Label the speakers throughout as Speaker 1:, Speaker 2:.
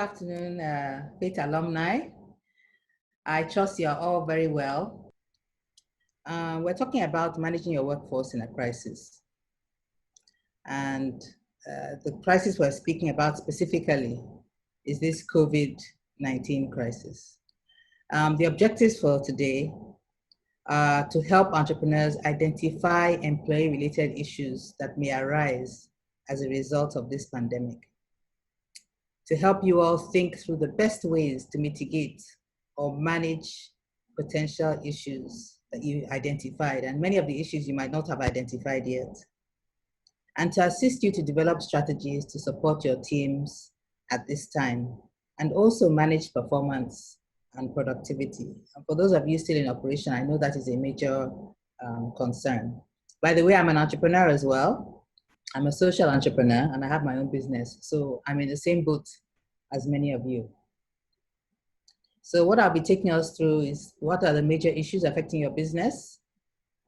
Speaker 1: afternoon, Faith alumni. I trust you are all very well. We're talking about managing your workforce in a crisis. And the crisis we're speaking about specifically is this COVID-19 crisis. The objectives for today are to help entrepreneurs identify employee-related issues that may arise as a result of this pandemic, to help you all think through the best ways to mitigate or manage potential issues that you identified, and many of the issues you might not have identified yet, and to assist you to develop strategies to support your teams at this time, and also manage performance and productivity. And for those of you still in operation, I know that is a major concern. By the way, I'm an entrepreneur as well. I'm a social entrepreneur and I have my own business. So I'm in the same boat as many of you. So what I'll be taking us through is what are the major issues affecting your business.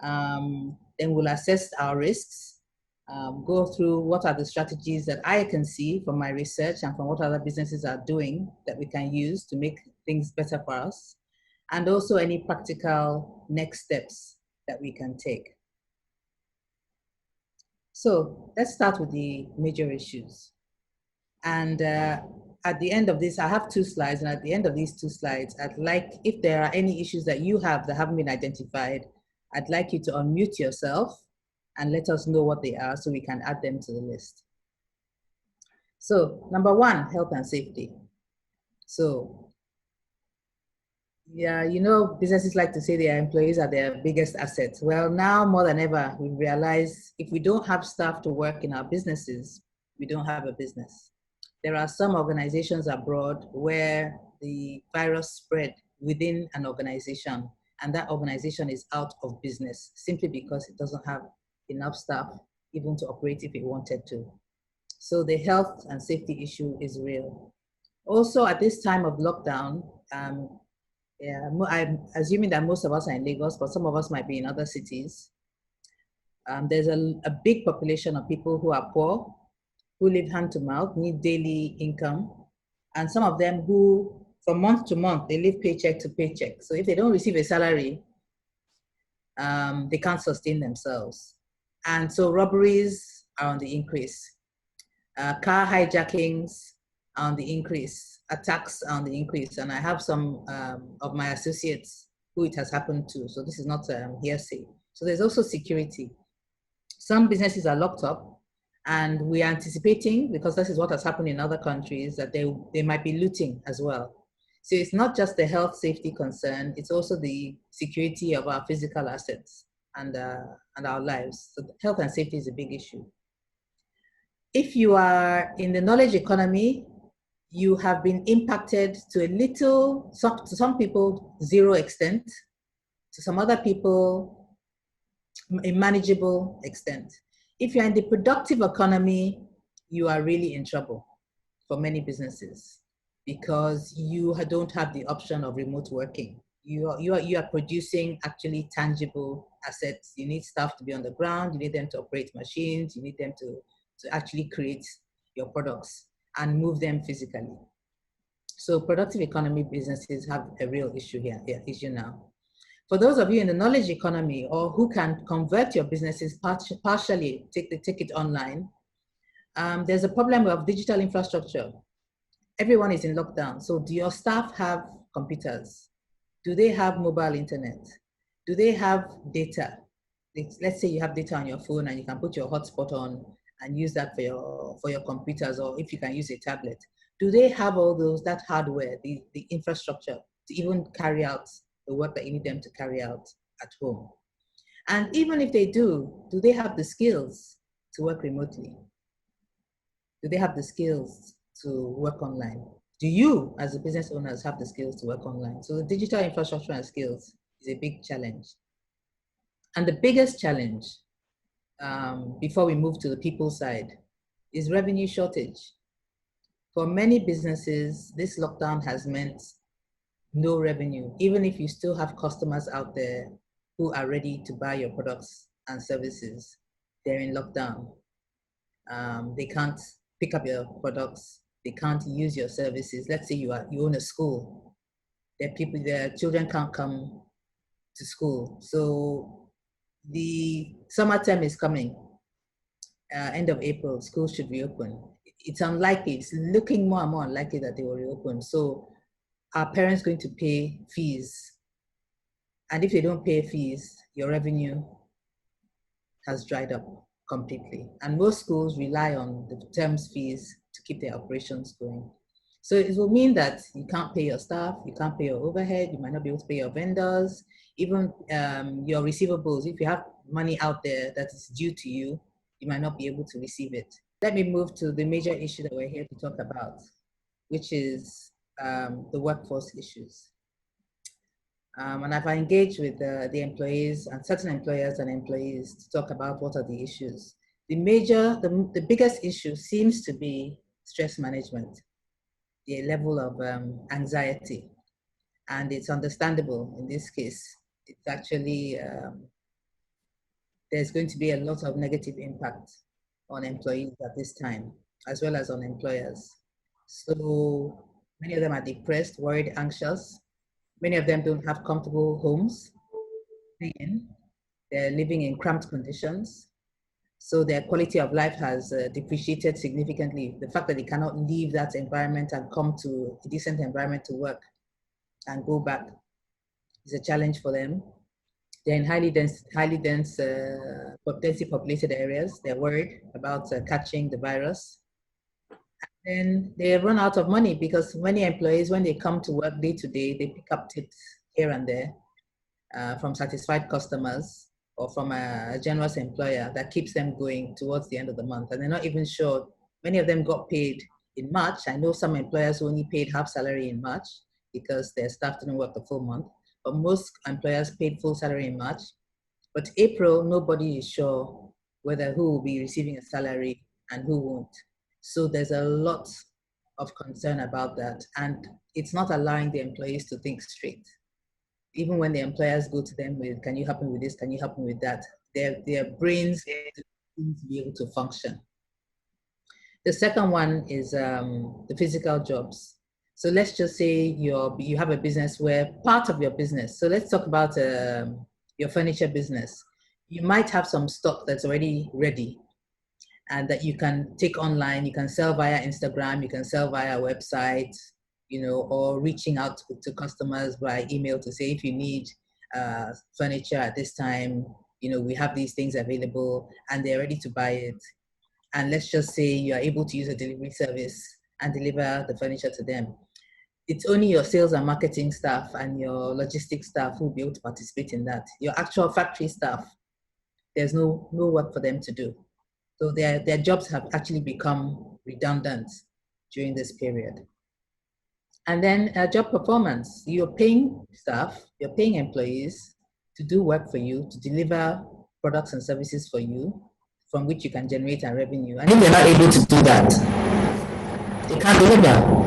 Speaker 1: Then we'll assess our risks, go through what are the strategies that I can see from my research and from what other businesses are doing that we can use to make things better for us, and also any practical next steps that we can take. So let's start with the major issues. And at the end of this, I have 2 slides, and at the end of these 2 slides, I'd like, if there are any issues that you have that haven't been identified, I'd like you to unmute yourself and let us know what they are so we can add them to the list. So number 1, health and safety. So yeah, you know, businesses like to say their employees are their biggest assets. Well, now more than ever, we realize if we don't have staff to work in our businesses, we don't have a business. There are some organizations abroad where the virus spread within an organization, and that organization is out of business simply because it doesn't have enough staff even to operate if it wanted to. So the health and safety issue is real. Also, at this time of lockdown, I'm assuming that most of us are in Lagos, but some of us might be in other cities. There's a big population of people who are poor, who live hand to mouth, need daily income, and some of them who, from month to month, they live paycheck to paycheck. So if they don't receive a salary, they can't sustain themselves. And so robberies are on the increase. Car hijackings are on the increase. Attacks are on the increase. And I have some of my associates who it has happened to. So this is not hearsay. So there's also security. Some businesses are locked up, and we are anticipating, because this is what has happened in other countries, that they might be looting as well. So it's not just the health safety concern, it's also the security of our physical assets and our lives. So health and safety is a big issue. If you are in the knowledge economy, you have been impacted to to some people, 0 extent, to some other people, a manageable extent. If you're in the productive economy, you are really in trouble for many businesses because you don't have the option of remote working. You are producing actually tangible assets. You need staff to be on the ground. You need them to operate machines. You need them to actually create your products and move them physically. So productive economy businesses have a real issue issue now. For those of you in the knowledge economy or who can convert your businesses partially, take it online, there's a problem of digital infrastructure. Everyone is in lockdown. So do your staff have computers? Do they have mobile internet? Do they have data? Let's say you have data on your phone and you can put your hotspot on and use that for your computers, or if you can use a tablet. Do they have all that hardware, the infrastructure to even carry out the work that you need them to carry out at home? And even if they do they have the skills to work remotely? Do they have the skills to work online? Do you, as a business owners, have the skills to work online? So the digital infrastructure and skills is a big challenge. And the biggest challenge, before we move to the people side, is revenue shortage. For many businesses, this lockdown has meant no revenue, even if you still have customers out there who are ready to buy your products and services. They're in lockdown. They can't pick up your products. they can't use your services. Let's say you own a school. Their children can't come to school. So the summer term is coming. End of April, schools should reopen. It's unlikely, it's looking more and more unlikely that they will reopen. So are parents going to pay fees? And if they don't pay fees, your revenue has dried up completely. And most schools rely on the terms fees to keep their operations going. So it will mean that you can't pay your staff, you can't pay your overhead, you might not be able to pay your vendors, even your receivables. If you have money out there that is due to you, you might not be able to receive it. Let me move to the major issue that we're here to talk about, which is the workforce issues. And I've engaged with the employees and certain employers and employees to talk about what are the issues. The biggest issue seems to be stress management, the level of anxiety. And it's understandable in this case. It's actually, there's going to be a lot of negative impact on employees at this time, as well as on employers. So many of them are depressed, worried, anxious. Many of them don't have comfortable homes. They're living in cramped conditions. So their quality of life has depreciated significantly. The fact that they cannot leave that environment and come to a decent environment to work and go back is a challenge for them. They're in highly densely populated areas. They're worried about catching the virus. And they run out of money because many employees, when they come to work day to day, they pick up tips here and there from satisfied customers or from a generous employer that keeps them going towards the end of the month. And they're not even sure. Many of them got paid in March. I know some employers who only paid half salary in March because their staff didn't work the full month. But most employers paid full salary in March. But April, nobody is sure whether who will be receiving a salary and who won't. So there's a lot of concern about that. And it's not allowing the employees to think straight. Even when the employers go to them with, can you help me with this? Can you help me with that? Their brains need to be able to function. The second one is the physical jobs. So let's just say you have a business where part of your business, so let's talk about your furniture business. You might have some stock that's already ready and that you can take online, you can sell via Instagram, you can sell via website, you know, or reaching out to customers by email to say, if you need furniture at this time, you know, we have these things available and they're ready to buy it. And let's just say you are able to use a delivery service and deliver the furniture to them. It's only your sales and marketing staff and your logistics staff who will be able to participate in that. Your actual factory staff, there's no work for them to do. So their jobs have actually become redundant during this period. And then job performance. You're paying staff, you're paying employees to do work for you, to deliver products and services for you, from which you can generate a revenue. And if they're not able to do that, they can't deliver.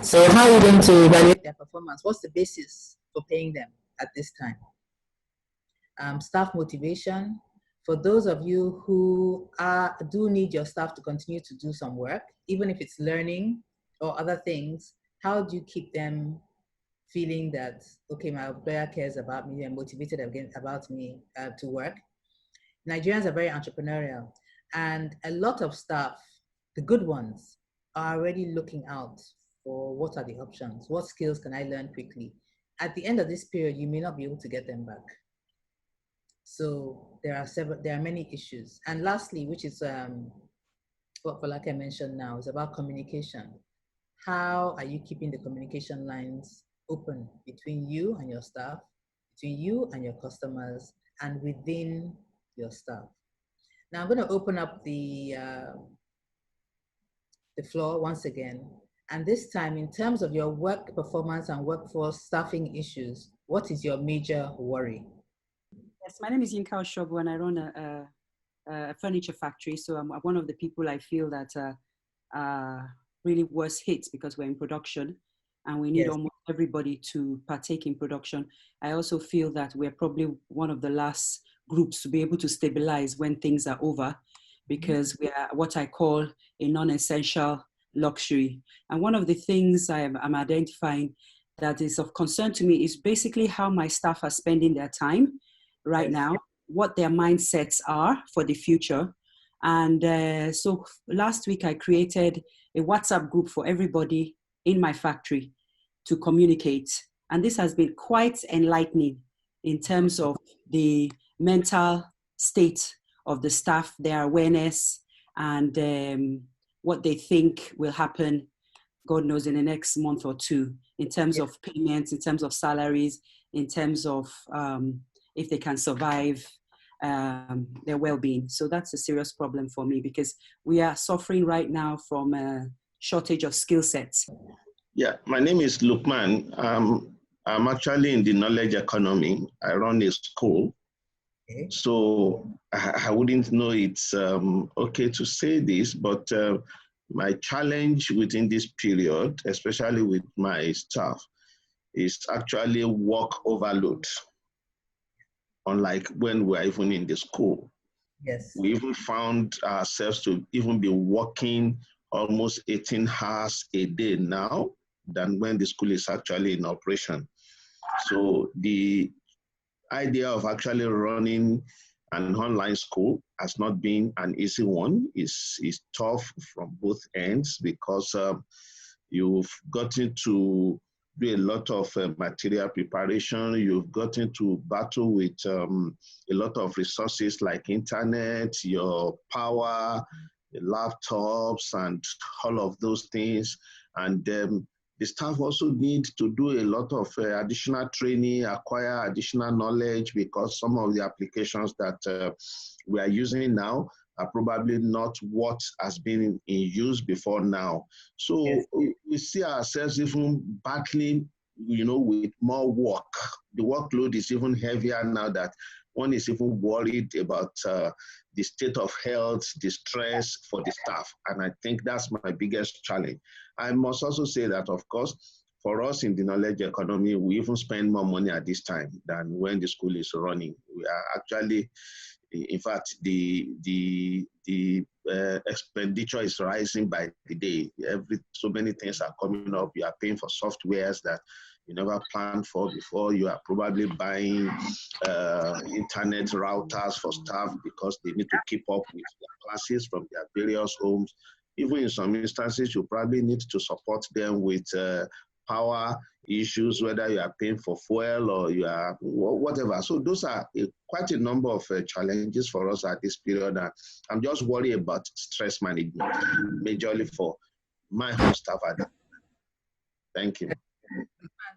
Speaker 1: So how are you going to evaluate their performance? What's the basis for paying them at this time? Staff motivation. For those of you who do need your staff to continue to do some work, even if it's learning or other things, how do you keep them feeling that, okay, my employer cares about me, they're motivated again about me to work? Nigerians are very entrepreneurial, and a lot of staff, the good ones, are already looking out for what are the options, what skills can I learn quickly. At the end of this period, you may not be able to get them back. So there are many issues. And lastly, which is what Falake mentioned now, is about communication. How are you keeping the communication lines open between you and your staff, between you and your customers, and within your staff? Now I'm going to open up the floor once again. And this time, in terms of your work performance and workforce staffing issues, what is your major worry?
Speaker 2: Yes, my name is Yinka Oshobu and I run a furniture factory. So I'm one of the people I feel that really was hit because we're in production and we need almost everybody to partake in production. I also feel that we're probably one of the last groups to be able to stabilize when things are over, because we are what I call a non-essential luxury. And one of the things I'm identifying that is of concern to me is basically how my staff are spending their time right now, what their mindsets are for the future. And so last week I created a WhatsApp group for everybody in my factory to communicate. And this has been quite enlightening in terms of the mental state of the staff, their awareness, and what they think will happen, God knows, in the next month or two, in terms of payments, in terms of salaries, in terms of if they can survive their well-being. So that's a serious problem for me because we are suffering right now from a shortage of skill sets.
Speaker 3: Yeah, my name is Lukman. I'm actually in the knowledge economy. I run a school. So I wouldn't know it's okay to say this, but my challenge within this period, especially with my staff, is actually work overload. Unlike when we were even in the school.
Speaker 1: Yes.
Speaker 3: We even found ourselves to even be working almost 18 hours a day now than when the school is actually in operation. So the idea of actually running an online school has not been an easy one. It's tough from both ends because you've gotten to do a lot of material preparation. You've gotten to battle with a lot of resources like internet, your power, the laptops, and all of those things. And the staff also need to do a lot of additional training, acquire additional knowledge, because some of the applications that we are using now are probably not what has been in use before now. So we see ourselves even battling, with more work. The workload is even heavier now that one is even worried about the state of health, the stress for the staff. And I think that's my biggest challenge. I must also say that, of course, for us in the knowledge economy, we even spend more money at this time than when the school is running. We are actually, in fact, the expenditure is rising by the day. So many things are coming up. You are paying for softwares that you never planned for before. You are probably buying internet routers for staff because they need to keep up with their classes from their various homes. Even in some instances, you probably need to support them with power issues, whether you are paying for fuel or you are whatever. So those are quite a number of challenges for us at this period. And I'm just worried about stress management, majorly for my home staff. Thank you.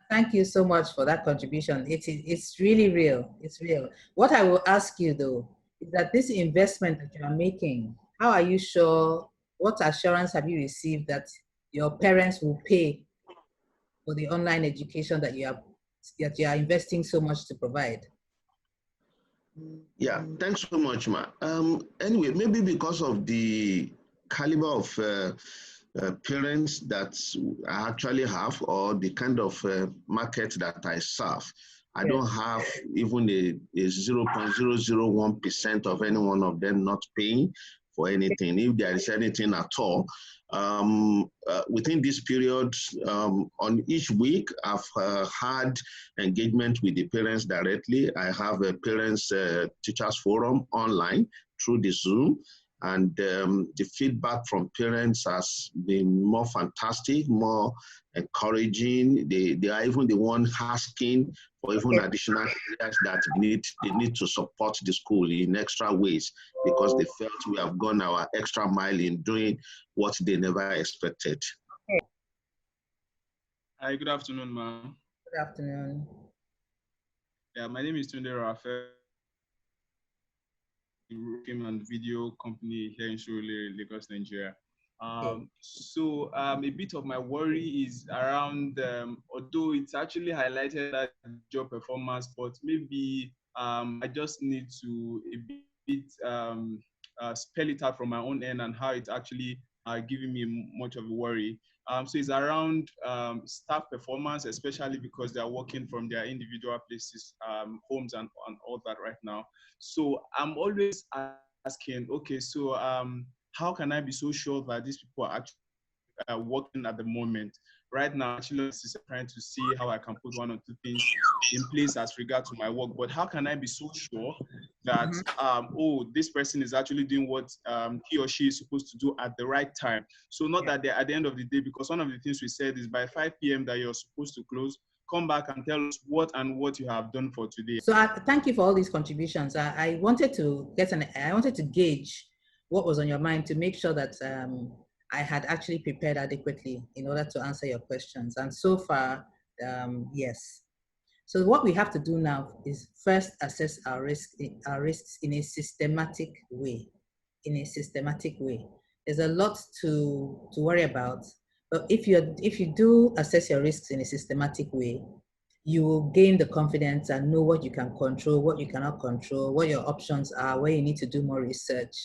Speaker 1: Thank you so much for that contribution. It's really real. It's real. What I will ask you though is that this investment that you are making, how are you sure? What assurance have you received that your parents will pay for the online education that you are investing so much to provide?
Speaker 3: Yeah, thanks so much, Ma. Anyway, maybe because of the caliber of parents that I actually have, or the kind of market that I serve, I don't have even a 0.001% of any one of them not paying for anything, if there is anything at all. Within this period, on each week, I've had engagement with the parents directly. I have a parents teachers forum online through the Zoom. And the feedback from parents has been more fantastic, more encouraging. They are even the one asking for even additional areas that they need to support the school in extra ways, because they felt we have gone our extra mile in doing what they never expected.
Speaker 4: Hi, good afternoon, ma'am.
Speaker 1: Good afternoon.
Speaker 4: Yeah, my name is Tunde Rafael. Film and video company here in Surulere, Lagos, Nigeria. So a bit of my worry is around, although it's actually highlighted that job performance, but maybe I just need to spell it out from my own end and how it's actually giving me much of a worry. So it's around staff performance, especially because they are working from their individual places, homes and all that right now. So I'm always asking, okay, so how can I be so sure that these people are actually working at the moment. Right now, actually, I'm trying to see how I can put one or two things in place as regard to my work. But how can I be so sure that, oh, this person is actually doing what he or she is supposed to do at the right time? So not that they're at the end of the day, because one of the things we said is by 5 p.m. that you're supposed to close, come back and tell us what you have done for today.
Speaker 1: So thank you for all these contributions. I wanted to gauge what was on your mind to make sure that I had actually prepared adequately in order to answer your questions. And so far, yes. So what we have to do now is first assess our risks in a systematic way. There's a lot to worry about, but if you do assess your risks in a systematic way, you will gain the confidence and know what you can control, what you cannot control, what your options are, where you need to do more research,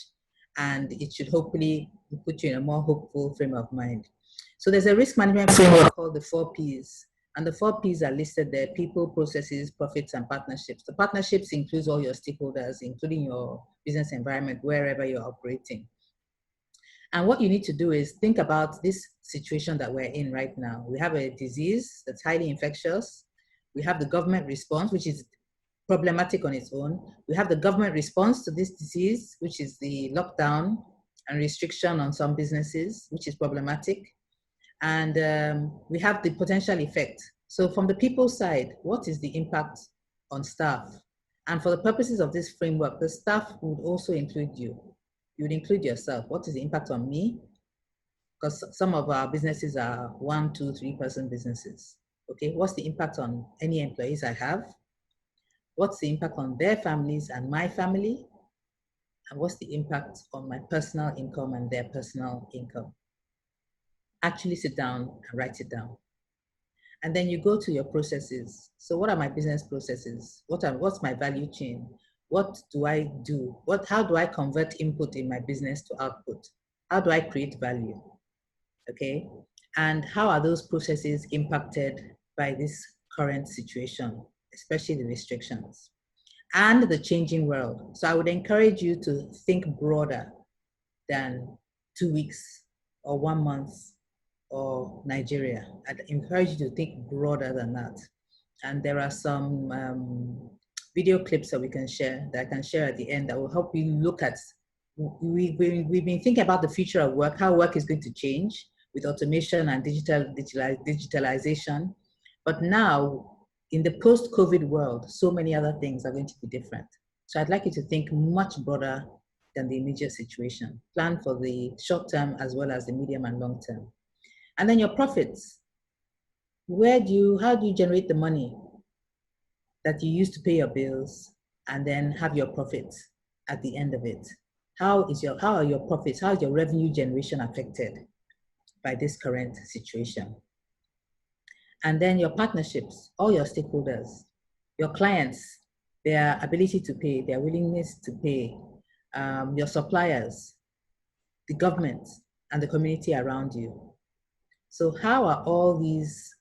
Speaker 1: and it should hopefully put you in a more hopeful frame of mind. So there's a risk management framework called the 4 Ps, and the 4 Ps are listed there: people, processes, profits, and partnerships. The partnerships includes all your stakeholders, including your business environment, wherever you're operating. And what you need to do is think about this situation that we're in right now. We have a disease that's highly infectious. We have the government response, which is problematic on its own. We have the government response to this disease, which is the lockdown and restriction on some businesses, which is problematic. And we have the potential effect. So from the people's side, what is the impact on staff? And for the purposes of this framework, the staff would also include you. You would include yourself. What is the impact on me? Because some of our businesses are 1, 2, 3 person businesses. Okay, what's the impact on any employees I have? What's the impact on their families and my family? And what's the impact on my personal income and their personal income? Actually sit down and write it down. And then you go to your processes. So what are my business processes? What's my value chain? What do I do? How do I convert input in my business to output? How do I create value? Okay. And how are those processes impacted by this current situation, especially the restrictions and the changing world? So I would encourage you to think broader than 2 weeks or 1 month or Nigeria. I'd encourage you to think broader than that. And there are some video clips that I can share at the end that will help you look at. We've been thinking about the future of work, how work is going to change with automation and digitalization. But now, in the post-COVID world, so many other things are going to be different. So I'd like you to think much broader than the immediate situation. Plan for the short term as well as the medium and long term. And then your profits. How do you generate the money that you use to pay your bills and then have your profits at the end of it? How are your profits, how is your revenue generation affected by this current situation? And then your partnerships, all your stakeholders, your clients, their ability to pay, their willingness to pay, your suppliers, the government, and the community around you. So how are all these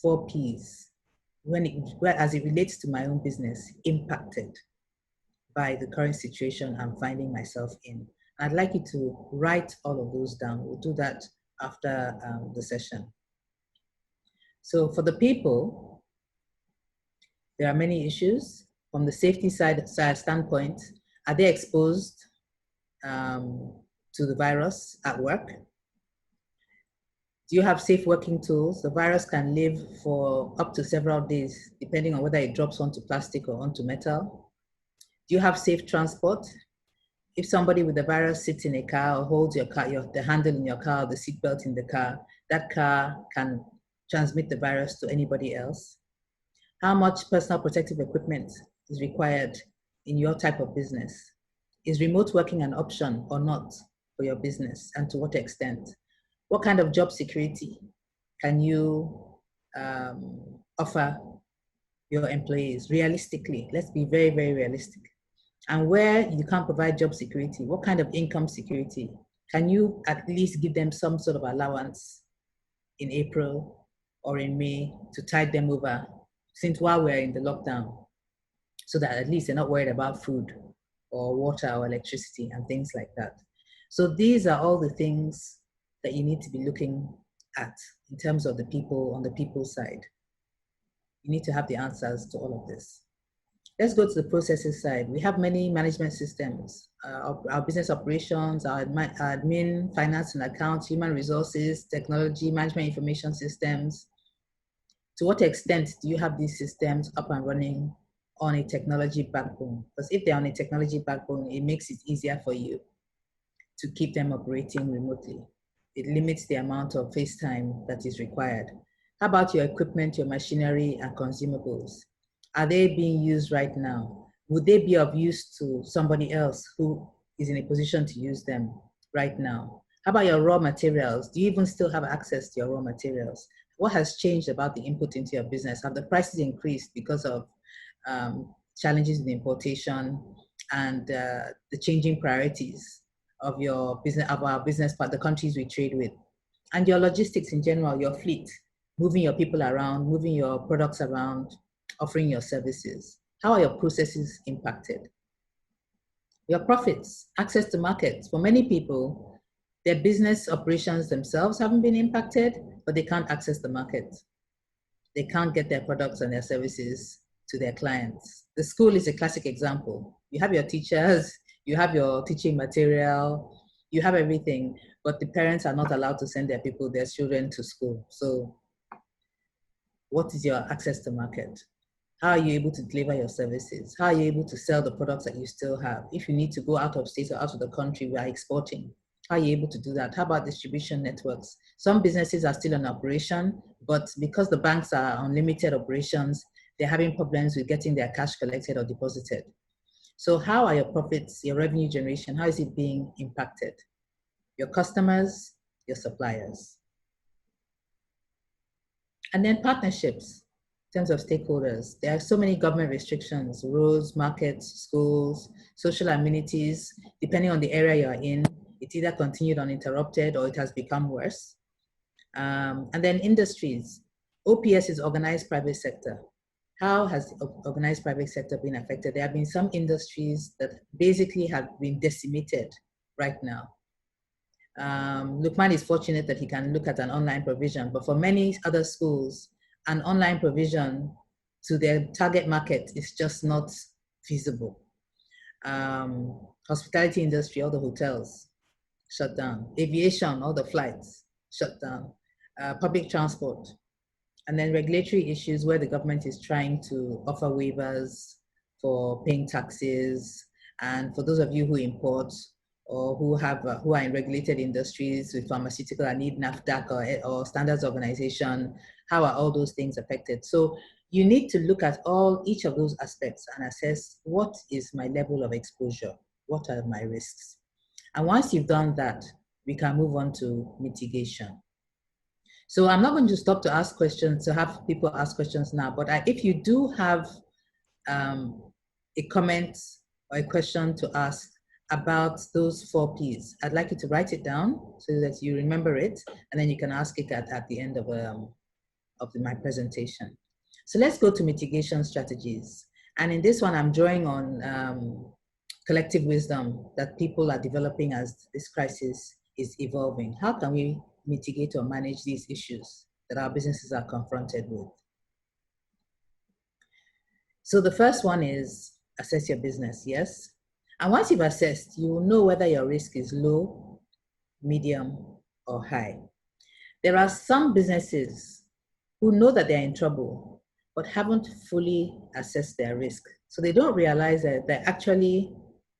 Speaker 1: 4 Ps, as it relates to my own business, impacted by the current situation I'm finding myself in? I'd like you to write all of those down. We'll do that after the session. So for the people, there are many issues. From the safety side standpoint, are they exposed to the virus at work? Do you have safe working tools? The virus can live for up to several days, depending on whether it drops onto plastic or onto metal. Do you have safe transport? If somebody with the virus sits in a car or holds your car, the handle in your car, the seatbelt in the car, that car can transmit the virus to anybody else. How much personal protective equipment is required in your type of business? Is remote working an option or not for your business, and to what extent? What kind of job security can you offer your employees realistically? Let's be very, very realistic. And where you can't provide job security, what kind of income security? Can you at least give them some sort of allowance in April or in May to tide them over, since while we're in the lockdown, so that at least they're not worried about food or water or electricity and things like that? So these are all the things that you need to be looking at in terms of the people on the people side. You need to have the answers to all of this. Let's go to the processes side. We have many management systems, our business operations, our admin, finance and accounts, human resources, technology, management information systems. To what extent do you have these systems up and running on a technology backbone? Because if they're on a technology backbone, it makes it easier for you to keep them operating remotely. It limits the amount of face time that is required. How about your equipment, your machinery and consumables? Are they being used right now? Would they be of use to somebody else who is in a position to use them right now? How about your raw materials? Do you even still have access to your raw materials? What has changed about the input into your business? Have the prices increased because of challenges in importation and the changing priorities of your business, of our business part, the countries we trade with? And your logistics in general, your fleet, moving your people around, moving your products around, offering your services. How are your processes impacted? Your profits, access to markets. For many people, their business operations themselves haven't been impacted, but they can't access the market. They can't get their products and their services to their clients. The school is a classic example. You have your teachers, you have your teaching material, you have everything, but the parents are not allowed to send their people, their children to school. So what is your access to market? How are you able to deliver your services? How are you able to sell the products that you still have? If you need to go out of state or out of the country, we are exporting. How are you able to do that? How about distribution networks? Some businesses are still in operation, but because the banks are on limited operations, they're having problems with getting their cash collected or deposited. So how are your profits, your revenue generation, how is it being impacted? Your customers, your suppliers. And then partnerships. In terms of stakeholders, there are so many government restrictions, roads, markets, schools, social amenities. Depending on the area you're in, it either continued uninterrupted or it has become worse. And then industries. OPS is organized private sector. How has the organized private sector been affected? There have been some industries that basically have been decimated right now. Lukman is fortunate that he can look at an online provision, but for many other schools, an online provision to their target market is just not feasible. Hospitality industry, all the hotels shut down. Aviation, all the flights shut down. Public transport. And then regulatory issues where the government is trying to offer waivers for paying taxes. And for those of you who import or who are in regulated industries with pharmaceutical and need NAFDAC or standards organization, how are all those things affected? So you need to look at each of those aspects and assess what is my level of exposure? What are my risks? And once you've done that, we can move on to mitigation. So I'm not going to stop to ask questions, to have people ask questions now, but if you do have a comment or a question to ask about those 4 Ps, I'd like you to write it down so that you remember it, and then you can ask it at the end of my presentation. So let's go to mitigation strategies. And in this one, I'm drawing on collective wisdom that people are developing as this crisis is evolving. How can we mitigate or manage these issues that our businesses are confronted with? So the first one is assess your business, yes? And once you've assessed, you will know whether your risk is low, medium, or high. There are some businesses who know that they're in trouble, but haven't fully assessed their risk. So they don't realize that they're actually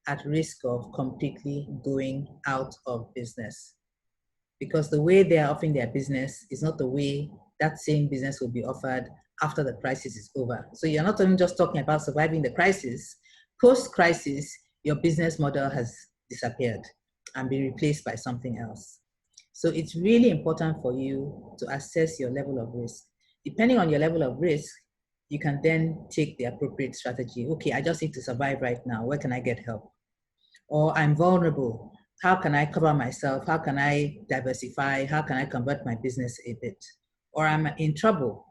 Speaker 1: at risk of completely going out of business, because the way they are offering their business is not the way that same business will be offered after the crisis is over. So you're not only just talking about surviving the crisis, post-crisis, your business model has disappeared and been replaced by something else. So it's really important for you to assess your level of risk. Depending on your level of risk, you can then take the appropriate strategy. Okay, I just need to survive right now. Where can I get help? Or I'm vulnerable. How can I cover myself? How can I diversify? How can I convert my business a bit? Or I'm in trouble.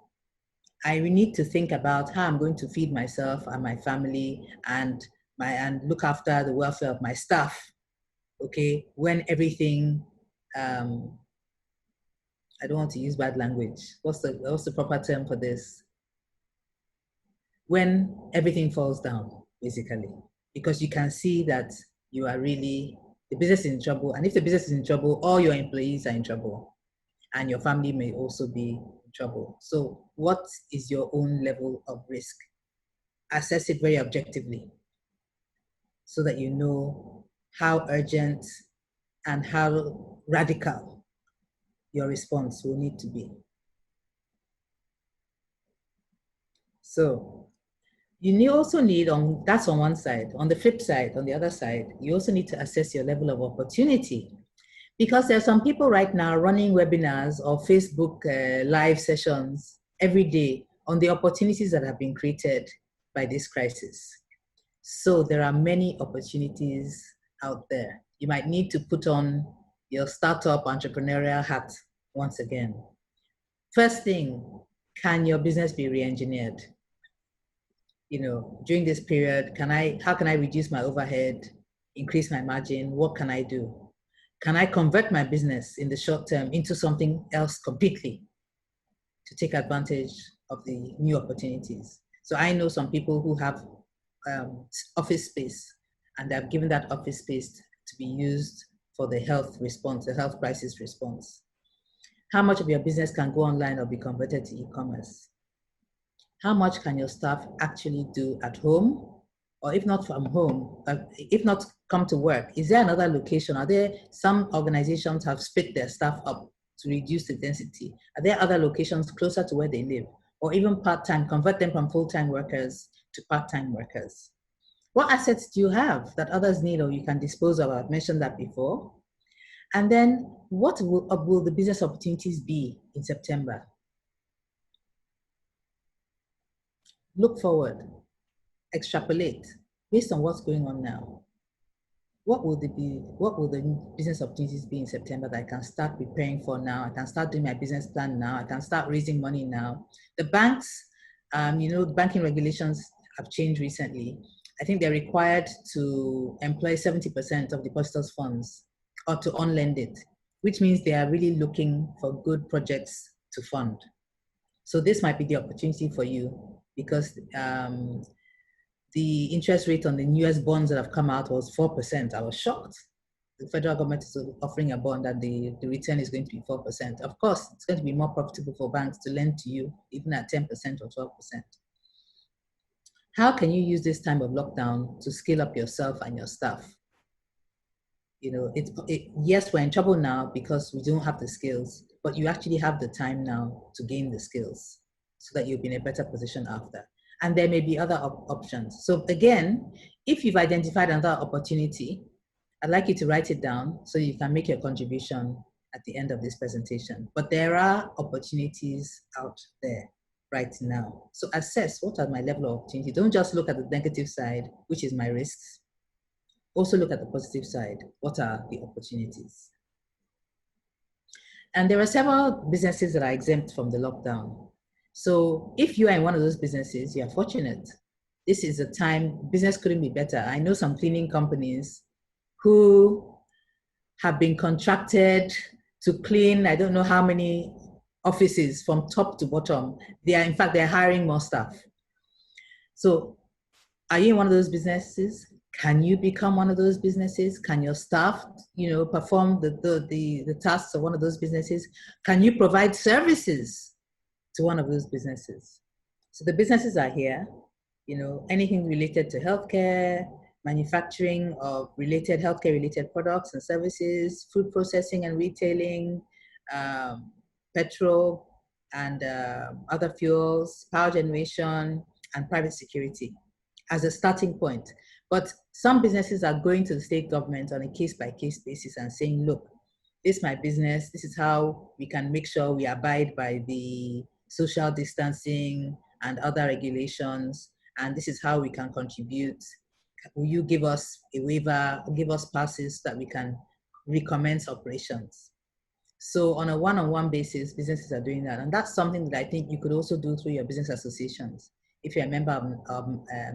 Speaker 1: I need to think about how I'm going to feed myself and my family and look after the welfare of my staff, okay, when everything I don't want to use bad language. What's the proper term for this? When everything falls down, basically, because you can see that you are really, the business is in trouble. And if the business is in trouble, all your employees are in trouble and your family may also be in trouble. So what is your own level of risk? Assess it very objectively so that you know how urgent and how radical your response will need to be. So you also need, that's on one side. On the flip side, on the other side, you also need to assess your level of opportunity. Because there are some people right now running webinars or Facebook live sessions every day on the opportunities that have been created by this crisis. So there are many opportunities out there. You might need to put on your startup entrepreneurial hat once again. First thing, can your business be re-engineered? You know, during this period, how can I reduce my overhead, increase my margin? What can I do? Can I convert my business in the short term into something else completely to take advantage of the new opportunities? So I know some people who have office space, and they've given that office space to be used for the health response, the health crisis response. How much of your business can go online or be converted to e-commerce? How much can your staff actually do at home? Or if not from home, if not come to work, is there another location? Are there some organizations have split their staff up to reduce the density? Are there other locations closer to where they live? Or even part-time, convert them from full-time workers to part-time workers? What assets do you have that others need or you can dispose of? I've mentioned that before. And then what will the business opportunities be in September? Look forward, extrapolate based on what's going on now. What will the business opportunities be in September that I can start preparing for now? I can start doing my business plan now. I can start raising money now. The banks, the banking regulations have changed recently. I think they're required to employ 70% of depositors' funds or to on-lend it, which means they are really looking for good projects to fund. So this might be the opportunity for you because the interest rate on the newest bonds that have come out was 4%. I was shocked. The federal government is offering a bond that the return is going to be 4%. Of course, it's going to be more profitable for banks to lend to you, even at 10% or 12%. How can you use this time of lockdown to scale up yourself and your staff? You know, yes, we're in trouble now because we don't have the skills, but you actually have the time now to gain the skills so that you'll be in a better position after. And there may be other options. So again, if you've identified another opportunity, I'd like you to write it down so you can make your contribution at the end of this presentation. But there are opportunities out there right now. So assess what are my level of opportunity. Don't just look at the negative side, which is my risks. Also look at the positive side. What are the opportunities? And there are several businesses that are exempt from the lockdown. So if you are in one of those businesses, you're fortunate. This is a time, business couldn't be better. I know some cleaning companies who have been contracted to clean, I don't know how many offices from top to bottom. In fact, they're hiring more staff. So are you in one of those businesses? Can you become one of those businesses? Can your staff, perform the tasks of one of those businesses? Can you provide services to one of those businesses? So the businesses are here, anything related to healthcare, manufacturing of healthcare related products and services, food processing and retailing, petrol and other fuels, power generation, and private security as a starting point. But some businesses are going to the state government on a case-by-case basis and saying, look, this is my business, this is how we can make sure we abide by the social distancing and other regulations, and this is how we can contribute. Will you give us a waiver, give us passes so that we can recommence operations? So on a one-on-one basis, businesses are doing that. And that's something that I think you could also do through your business associations. If you're a member of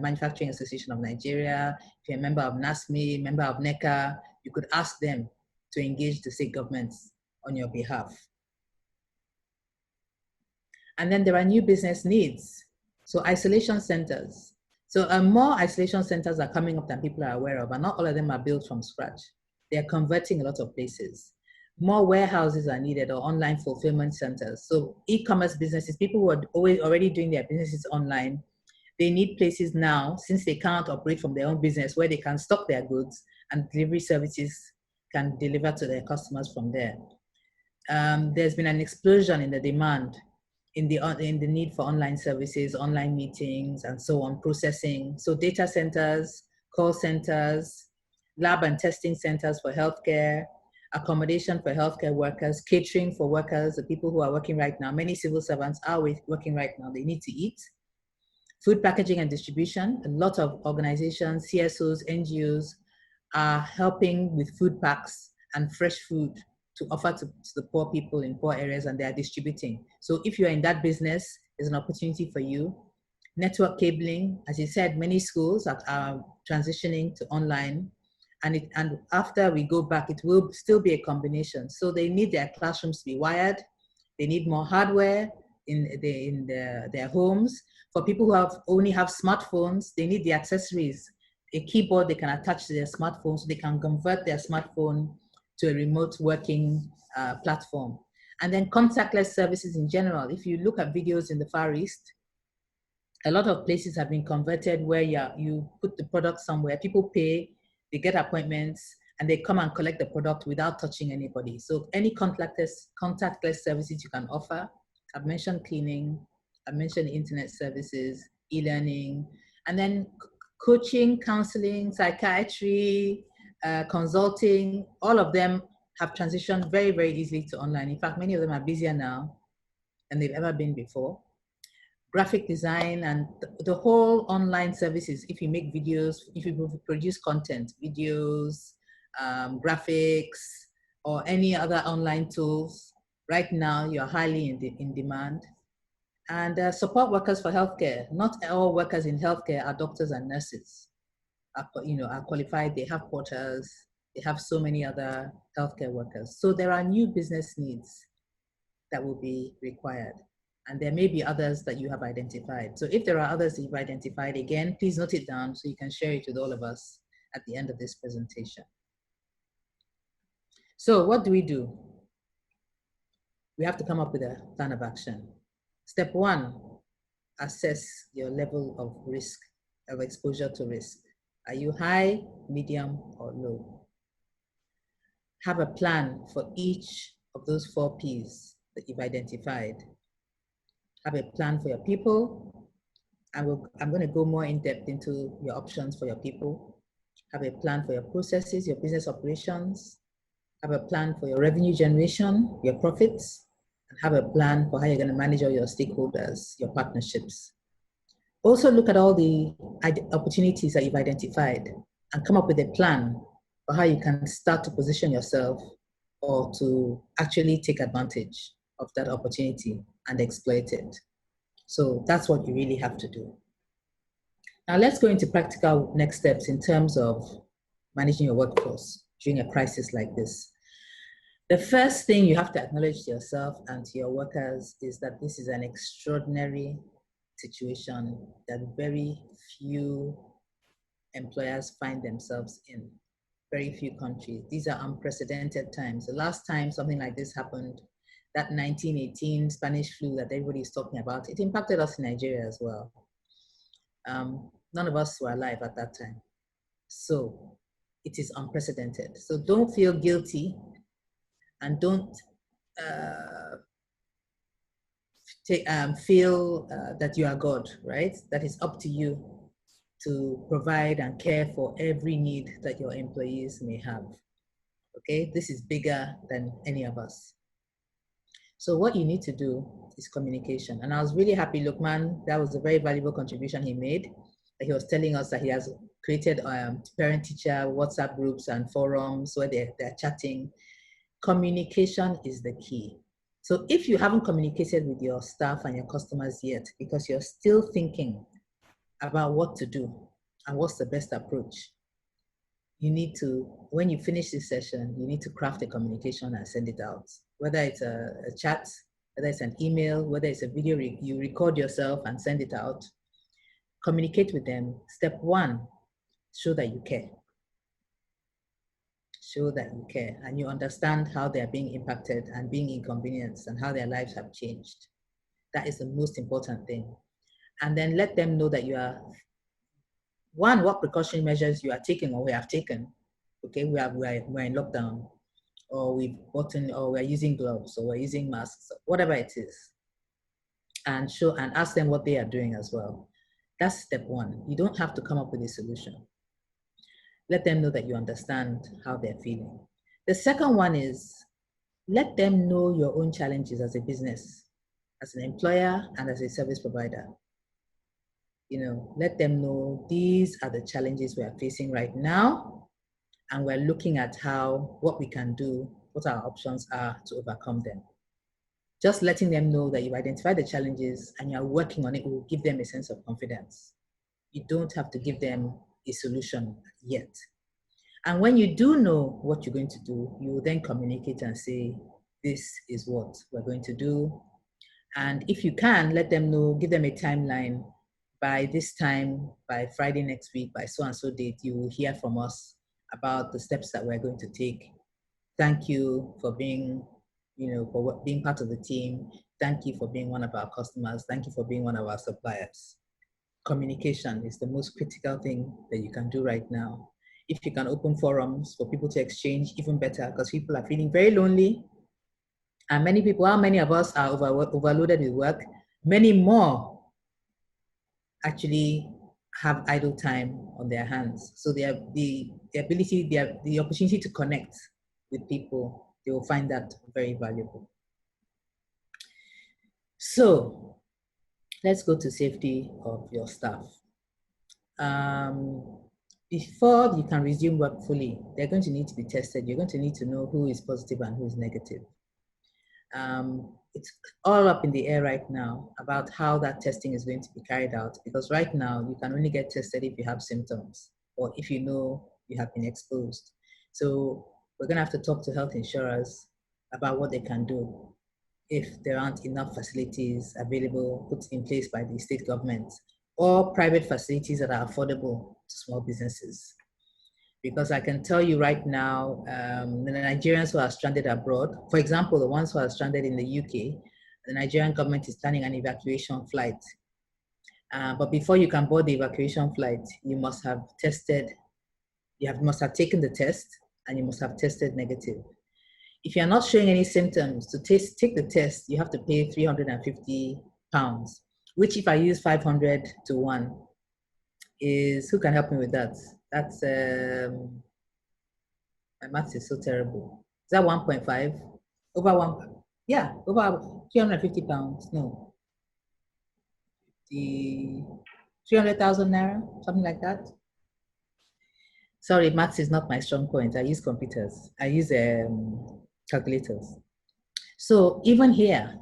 Speaker 1: Manufacturing Association of Nigeria, if you're a member of NASME, member of NECA, you could ask them to engage the state governments on your behalf. And then there are new business needs. So isolation centers. So more isolation centers are coming up than people are aware of, and not all of them are built from scratch. They're converting a lot of places. More warehouses are needed, or online fulfillment centers. So e-commerce businesses, people who are already doing their businesses online, they need places now, since they can't operate from their own business, where they can stock their goods and delivery services can deliver to their customers from there. There's been an explosion in the demand, in the need for online services, online meetings, and so on, processing. So data centers, call centers, lab and testing centers for healthcare, accommodation for healthcare workers, catering for workers, the people who are working right now. Many civil servants are working right now. They need to eat. Food packaging and distribution. A lot of organizations, CSOs, NGOs are helping with food packs and fresh food to offer to the poor people in poor areas, and they are distributing. So if you're in that business, there's an opportunity for you. Network cabling, as you said, many schools are transitioning to online, and after we go back, it will still be a combination. So they need their classrooms to be wired. They need more hardware in their homes. For people who only have smartphones, they need the accessories, a keyboard they can attach to their smartphone, so they can convert their smartphone to a remote working platform. And then contactless services in general. If you look at videos in the Far East, a lot of places have been converted where you put the product somewhere, people pay, they get appointments, and they come and collect the product without touching anybody. So any contactless services you can offer. I've mentioned cleaning, I've mentioned internet services, e-learning, and then coaching, counseling, psychiatry, consulting. All of them have transitioned very, very easily to online. In fact, many of them are busier now than they've ever been before. Graphic design and the whole online services. If you make videos, if you produce content, videos, graphics, or any other online tools, right now you're highly in demand. And support workers for healthcare. Not all workers in healthcare are doctors and nurses, are qualified. They have porters. They have so many other healthcare workers. So there are new business needs that will be required. And there may be others that you have identified. So if there are others that you've identified, again, please note it down so you can share it with all of us at the end of this presentation. So what do? We have to come up with a plan of action. Step one, assess your level of risk, of exposure to risk. Are you high, medium, or low? Have a plan for each of those 4 Ps that you've identified. Have a plan for your people. I'm going to go more in depth into your options for your people. Have a plan for your processes, your business operations. Have a plan for your revenue generation, your profits, and have a plan for how you're going to manage all your stakeholders, your partnerships. Also look at all the opportunities that you've identified and come up with a plan for how you can start to position yourself or to actually take advantage of that opportunity and exploit it. So that's what you really have to do. Now let's go into practical next steps in terms of managing your workforce during a crisis like this. The first thing you have to acknowledge to yourself and to your workers is that this is an extraordinary situation that very few employers find themselves in, very few countries. These are unprecedented times. The last time something like this happened, that 1918 Spanish flu that everybody is talking about, it impacted us in Nigeria as well. None of us were alive at that time. So it is unprecedented. So don't feel guilty and don't feel that you are God, right? That it's up to you to provide and care for every need that your employees may have. Okay, this is bigger than any of us. So what you need to do is communication. And I was really happy, Lukman, that was a very valuable contribution he made. He was telling us that he has created parent-teacher WhatsApp groups and forums where they're chatting. Communication is the key. So if you haven't communicated with your staff and your customers yet, because you're still thinking about what to do and what's the best approach, you need to, when you finish this session, you need to craft a communication and send it out. Whether it's a chat whether it's an email, whether it's a video, you record yourself and send it out. Communicate with them. Step one, show that you care. Show that you care and you understand how they are being impacted and being inconvenienced and how their lives have changed. That is the most important thing. And then let them know that you are, one, what precautionary measures you are taking or we have taken. Okay, we're in lockdown, or we've gotten, or we're using gloves, or we're using masks, whatever it is. And show and ask them what they are doing as well. That's step one. You don't have to come up with a solution. Let them know that you understand how they're feeling. The second one is, let them know your own challenges as a business, as an employer and as a service provider. Let them know these are the challenges we are facing right now, and we're looking at what we can do, what our options are to overcome them. Just letting them know that you've identified the challenges and you're working on it will give them a sense of confidence. You don't have to give them a solution yet. And when you do know what you're going to do, you will then communicate and say, this is what we're going to do. And if you can, let them know, give them a timeline. By this time, by Friday next week, by so and so date, you will hear from us about the steps that we're going to take. Thank you for being, for being part of the team. Thank you for being one of our customers. Thank you for being one of our suppliers. Communication is the most critical thing that you can do right now. If you can open forums for people to exchange, even better, because people are feeling very lonely. And many people, how many of us are overloaded with work? Many more actually have idle time on their hands. So they have the ability, the opportunity to connect with people. They will find that very valuable. So let's go to safety of your staff. Before you can resume work fully, they're going to need to be tested. You're going to need to know who is positive and who is negative. It's all up in the air right now about how that testing is going to be carried out, because right now you can only get tested if you have symptoms or if you know you have been exposed. So we're going to have to talk to health insurers about what they can do if there aren't enough facilities available put in place by the state government or private facilities that are affordable to small businesses. Because I can tell you right now, the Nigerians who are stranded abroad, for example, the ones who are stranded in the UK, the Nigerian government is planning an evacuation flight. But before you can board the evacuation flight, you must have tested, must have taken the test, and you must have tested negative. If you're not showing any symptoms, to take the test, you have to pay £350, which if I use 500 to 1 is, who can help me with that? That's, my maths is so terrible. Is that 1.5? Over 1, yeah, over £350, no. The 300,000 naira, something like that. Sorry, maths is not my strong point. I use computers. I use calculators. So even here,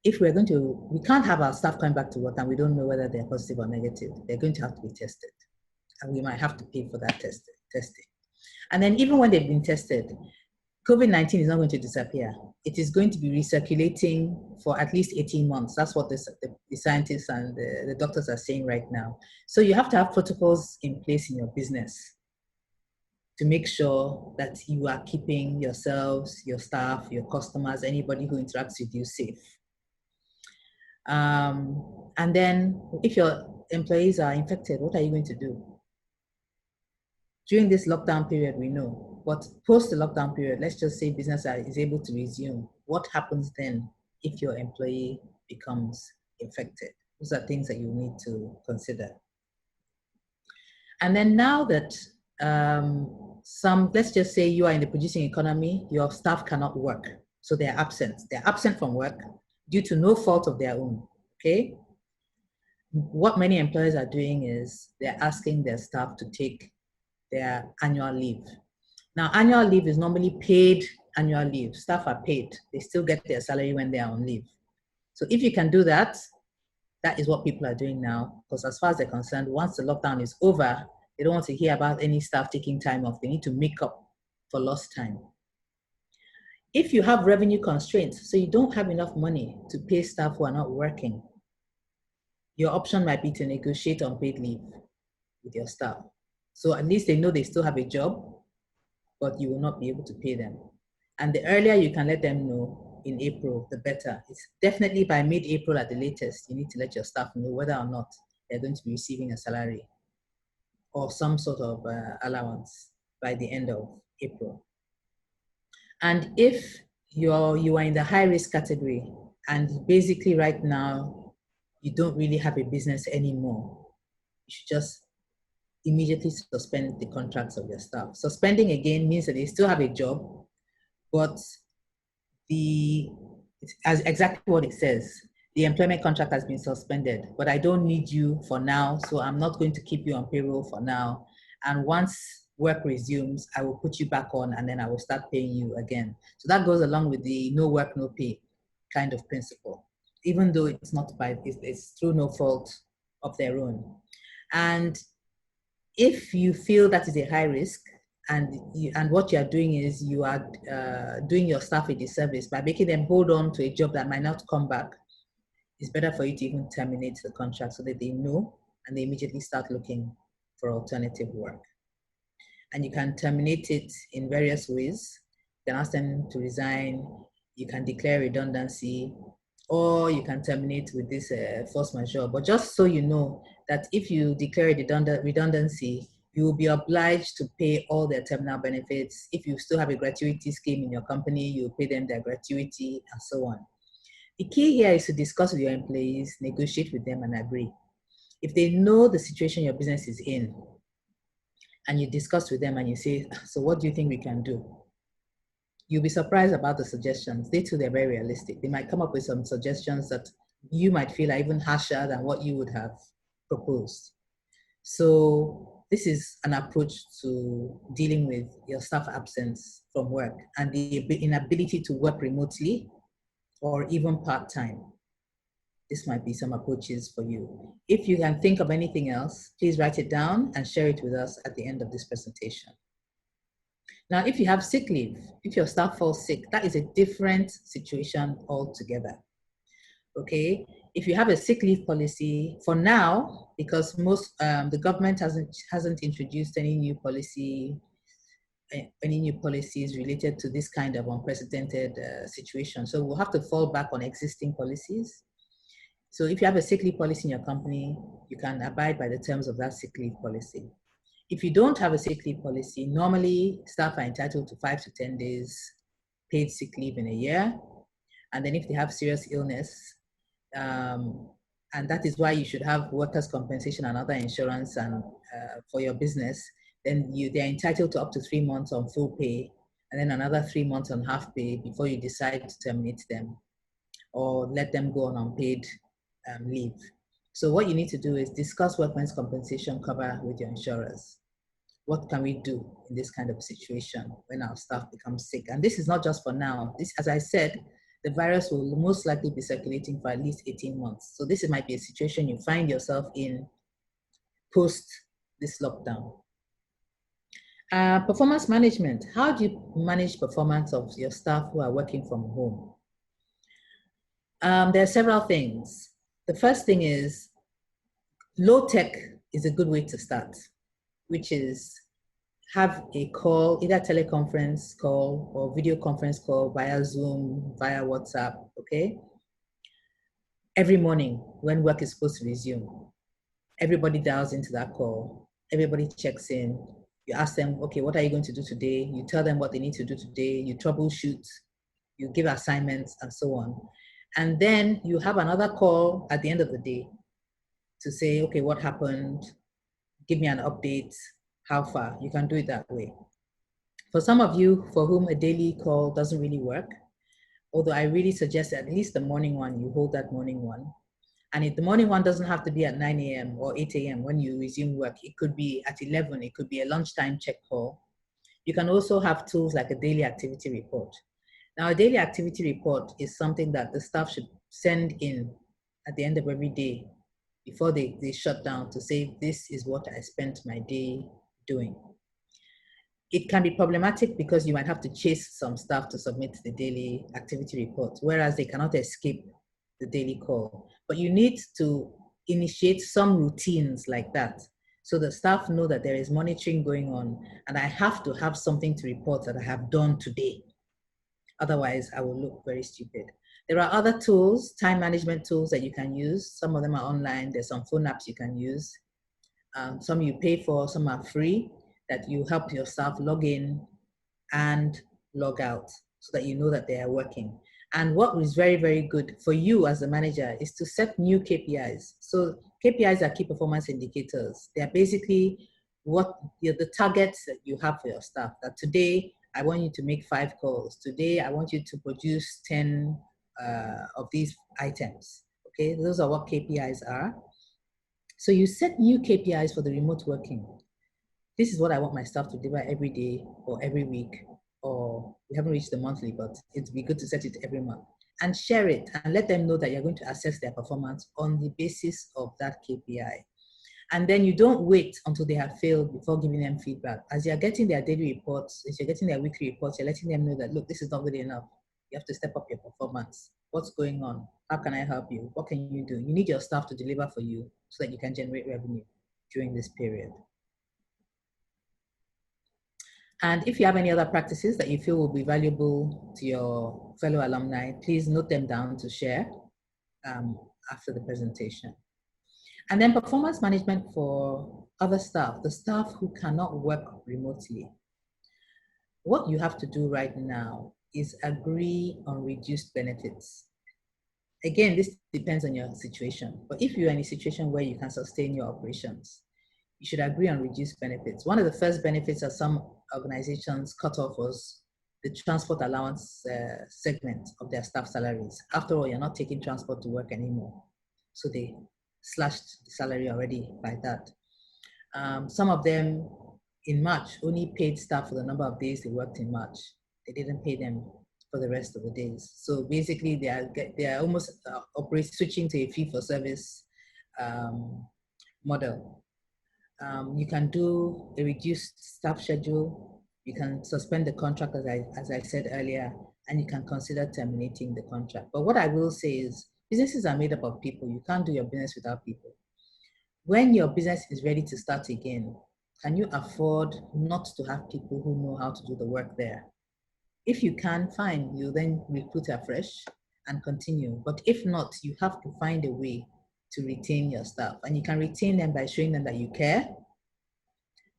Speaker 1: if we're going to, we can't have our staff coming back to work and we don't know whether they're positive or negative. They're going to have to be tested. And we might have to pay for that testing. And then even when they've been tested, COVID-19 is not going to disappear. It is going to be recirculating for at least 18 months. That's what the scientists and the doctors are saying right now. So you have to have protocols in place in your business to make sure that you are keeping yourselves, your staff, your customers, anybody who interacts with you safe. And then if your employees are infected, what are you going to do? During this lockdown period, we know, but post the lockdown period, let's just say business is able to resume. What happens then if your employee becomes infected? Those are things that you need to consider. And then now that let's just say you are in the producing economy, your staff cannot work. So they're absent. They're absent from work due to no fault of their own, okay? What many employers are doing is they're asking their staff to take their annual leave. Now, annual leave is normally paid annual leave. Staff are paid. They still get their salary when they are on leave. So if you can do that, that is what people are doing now, because as far as they're concerned, once the lockdown is over, they don't want to hear about any staff taking time off. They need to make up for lost time. If you have revenue constraints, so you don't have enough money to pay staff who are not working, your option might be to negotiate unpaid leave with your staff. So at least they know they still have a job, but you will not be able to pay them. And the earlier you can let them know in April, the better. It's definitely by mid-April at the latest, you need to let your staff know whether or not they're going to be receiving a salary or some sort of allowance by the end of April. And if you are in the high risk category and basically right now you don't really have a business anymore, you should just immediately suspend the contracts of your staff. Suspending again means that they still have a job, but as exactly what it says, the employment contract has been suspended, but I don't need you for now, so I'm not going to keep you on payroll for now. And once work resumes, I will put you back on and then I will start paying you again. So that goes along with the no work, no pay kind of principle, even though it's not it's through no fault of their own. And if you feel that is a high risk, and what you are doing is you are doing your staff a disservice by making them hold on to a job that might not come back, it's better for you to even terminate the contract so that they know and they immediately start looking for alternative work. And you can terminate it in various ways. You can ask them to resign, you can declare redundancy, or you can terminate with this force majeure. But just so you know that if you declare redundancy, you will be obliged to pay all their terminal benefits. If you still have a gratuity scheme in your company, you will pay them their gratuity and so on. The key here is to discuss with your employees, negotiate with them and agree. If they know the situation your business is in, and you discuss with them and you say, so what do you think we can do? You'll be surprised about the suggestions. They too, they're very realistic. They might come up with some suggestions that you might feel are even harsher than what you would have proposed. So this is an approach to dealing with your staff absence from work and the inability to work remotely or even part-time. This might be some approaches for you. If you can think of anything else, please write it down and share it with us at the end of this presentation. Now, if you have sick leave, if your staff falls sick, that is a different situation altogether. Okay, if you have a sick leave policy for now, because the government hasn't introduced any new policies related to this kind of unprecedented situation. So we'll have to fall back on existing policies. So if you have a sick leave policy in your company, you can abide by the terms of that sick leave policy. If you don't have a sick leave policy, normally staff are entitled to 5 to 10 days paid sick leave in a year. And then if they have serious illness, and that is why you should have workers' compensation and other insurance and for your business, then they're entitled to up to 3 months on full pay and then another 3 months on half pay before you decide to terminate them or let them go on unpaid leave. So what you need to do is discuss workmen's compensation cover with your insurers. What can we do in this kind of situation when our staff becomes sick? And this is not just for now. This, as I said, the virus will most likely be circulating for at least 18 months. So this might be a situation you find yourself in post this lockdown. Performance management. How do you manage performance of your staff who are working from home? There are several things. The first thing is low tech is a good way to start, which is have a call, either teleconference call or video conference call via Zoom, via WhatsApp, okay? Every morning when work is supposed to resume, everybody dials into that call, everybody checks in, you ask them, okay, what are you going to do today? You tell them what they need to do today, you troubleshoot, you give assignments and so on. And then you have another call at the end of the day to say, okay, what happened? Give me an update. How far? You can do it that way. For some of you for whom a daily call doesn't really work, although I really suggest at least the morning one, you hold that morning one. And if the morning one doesn't have to be at 9 a.m. or 8 a.m. when you resume work, it could be at 11, it could be a lunchtime check call. You can also have tools like a daily activity report. Now, a daily activity report is something that the staff should send in at the end of every day before they shut down to say, this is what I spent my day doing. it can be problematic because you might have to chase some staff to submit the daily activity report, whereas they cannot escape the daily call. But you need to initiate some routines like that, so the staff know that there is monitoring going on, and I have to have something to report that I have done today. Otherwise, I will look very stupid. There are other tools, time management tools that you can use. Some of them are online. There's some phone apps you can use. Some you pay for, some are free, that you help your staff log in and log out so that you know that they are working. And what is very, very good for you as a manager is to set new KPIs. So KPIs are key performance indicators. They are basically what the targets that you have for your staff. That today, I want you to make 5 calls. Today, I want you to produce 10 of these items. Okay, those are what KPIs are. So you set new KPIs for the remote working. This is what I want my staff to deliver every day or every week, or we haven't reached the monthly, but it'd be good to set it every month. And share it and let them know that you're going to assess their performance on the basis of that KPI. And then you don't wait until they have failed before giving them feedback. As you're getting their daily reports, as you're getting their weekly reports, you're letting them know that, look, this is not good enough. You have to step up your performance. What's going on? How can I help you? What can you do? You need your staff to deliver for you so that you can generate revenue during this period. And if you have any other practices that you feel will be valuable to your fellow alumni, please note them down to share after the presentation. And then performance management for other staff, the staff who cannot work remotely. What you have to do right now is agree on reduced benefits. Again, this depends on your situation, but if you're in a situation where you can sustain your operations, you should agree on reduced benefits. One of the first benefits that some organizations cut off was the transport allowance segment of their staff salaries. After all, you're not taking transport to work anymore. So they slashed the salary already by that. Some of them in March only paid staff for the number of days they worked in March. They didn't pay them for the rest of the days. So basically they are almost switching to a fee-for-service model. You can do a reduced staff schedule. You can suspend the contract, as I said earlier, and you can consider terminating the contract. But what I will say is, businesses are made up of people. You can't do your business without people. When your business is ready to start again, can you afford not to have people who know how to do the work there? If you can, fine, you then recruit afresh and continue. But if not, you have to find a way to retain your staff. And you can retain them by showing them that you care,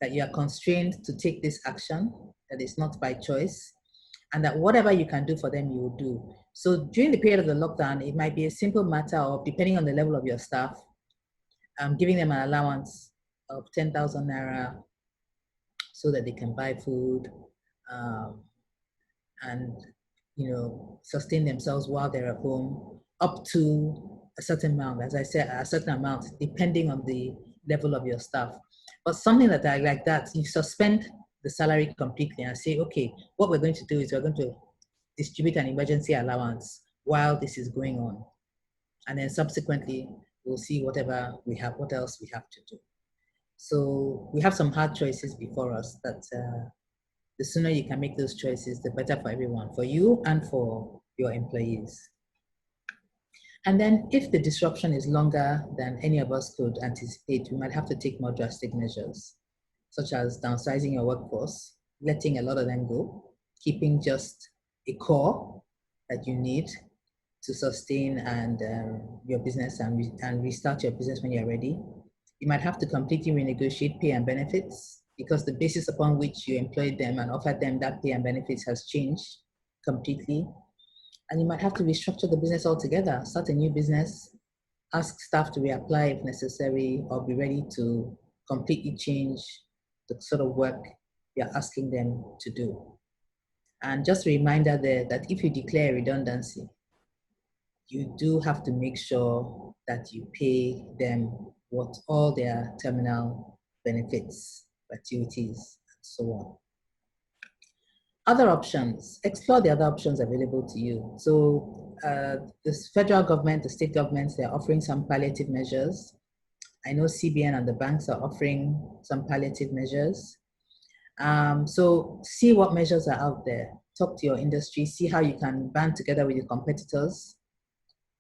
Speaker 1: that you are constrained to take this action, that it's not by choice, and that whatever you can do for them, you will do. So during the period of the lockdown, it might be a simple matter of, depending on the level of your staff, giving them an allowance of 10,000 Naira so that they can buy food and sustain themselves while they're at home, up to a certain amount, as I said, a certain amount, depending on the level of your staff. But something like that, you suspend the salary completely and say, okay, what we're going to do is we're going to distribute an emergency allowance while this is going on. And then subsequently, we'll see what else we have to do. So we have some hard choices before us that the sooner you can make those choices, the better for everyone, for you and for your employees. And then if the disruption is longer than any of us could anticipate, we might have to take more drastic measures, such as downsizing your workforce, letting a lot of them go, keeping just a core that you need to sustain and your business and restart your business when you're ready. You might have to completely renegotiate pay and benefits because the basis upon which you employed them and offered them that pay and benefits has changed completely. And you might have to restructure the business altogether, start a new business, ask staff to reapply if necessary, or be ready to completely change the sort of work you're asking them to do. And just a reminder there that if you declare redundancy, you do have to make sure that you pay them what all their terminal benefits, gratuities, and so on. Other options, explore the other options available to you. So the federal government, the state governments, they're offering some palliative measures. I know CBN and the banks are offering some palliative measures. So see what measures are out there. Talk to your industry, see how you can band together with your competitors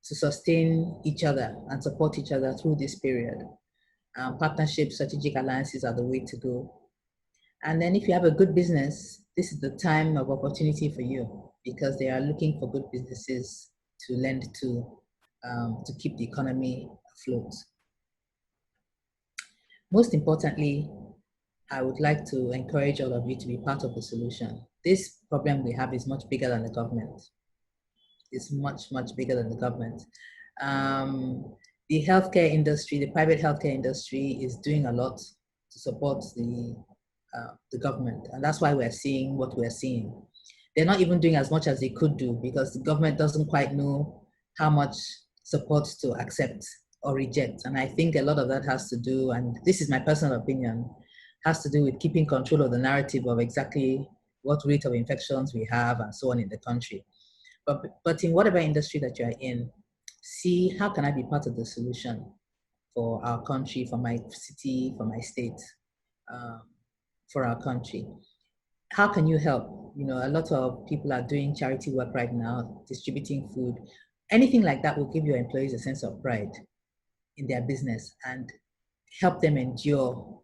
Speaker 1: to sustain each other and support each other through this period. Partnerships, strategic alliances are the way to go. And then if you have a good business, this is the time of opportunity for you because they are looking for good businesses to lend to keep the economy afloat. Most importantly, I would like to encourage all of you to be part of the solution. This problem we have is much bigger than the government. It's much, much bigger than the government. The healthcare industry, the private healthcare industry is doing a lot to support the government. And that's why we're seeing what we're seeing. They're not even doing as much as they could do because the government doesn't quite know how much support to accept or reject. And I think a lot of that has to do, and this is my personal opinion, has to do with keeping control of the narrative of exactly what rate of infections we have and so on in the country. But in whatever industry that you're in, see how can I be part of the solution for our country, for my city, for my state, for our country. How can you help? You know, a lot of people are doing charity work right now, distributing food. Anything like that will give your employees a sense of pride in their business and help them endure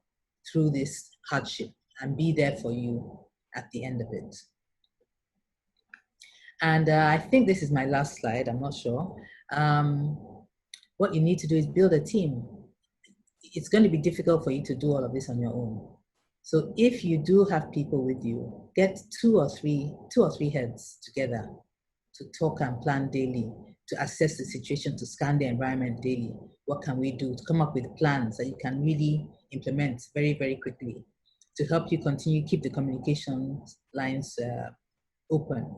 Speaker 1: through this hardship and be there for you at the end of it. And I think this is my last slide, I'm not sure. What you need to do is build a team. It's going to be difficult for you to do all of this on your own. So if you do have people with you, get two or three heads together to talk and plan daily, to assess the situation, to scan the environment daily. What can we do to come up with plans that you can really implement very, very quickly to help you continue keep the communication lines open?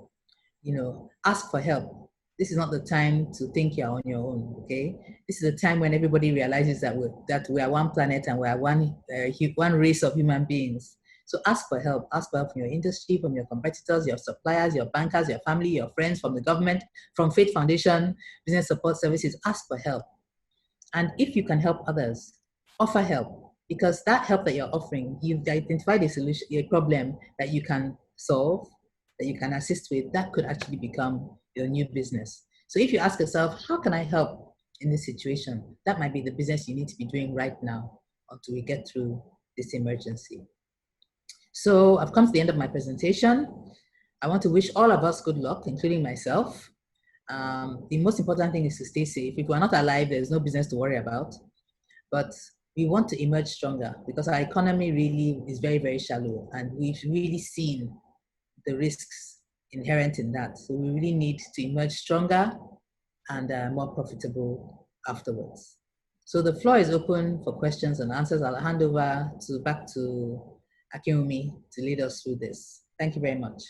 Speaker 1: You know, ask for help. This is not the time to think you're on your own, okay? This is the time when everybody realizes that we are one planet and we are one race of human beings. So ask for help. Ask for help from your industry, from your competitors, your suppliers, your bankers, your family, your friends, from the government, from Faith Foundation, Business Support Services. Ask for help. And if you can help others, offer help. Because that help that you're offering, you've identified a solution, a problem that you can solve, that you can assist with, that could actually become your new business. So if you ask yourself, how can I help in this situation? That might be the business you need to be doing right now until we get through this emergency. So I've come to the end of my presentation. I want to wish all of us good luck, including myself. The most important thing is to stay safe. If we're not alive, there's no business to worry about. But we want to emerge stronger because our economy really is very, very shallow, and we've really seen the risks inherent in that. So we really need to emerge stronger and more profitable afterwards. So the floor is open for questions and answers. I'll hand over back to Akinwumi to lead us through this. Thank you very much.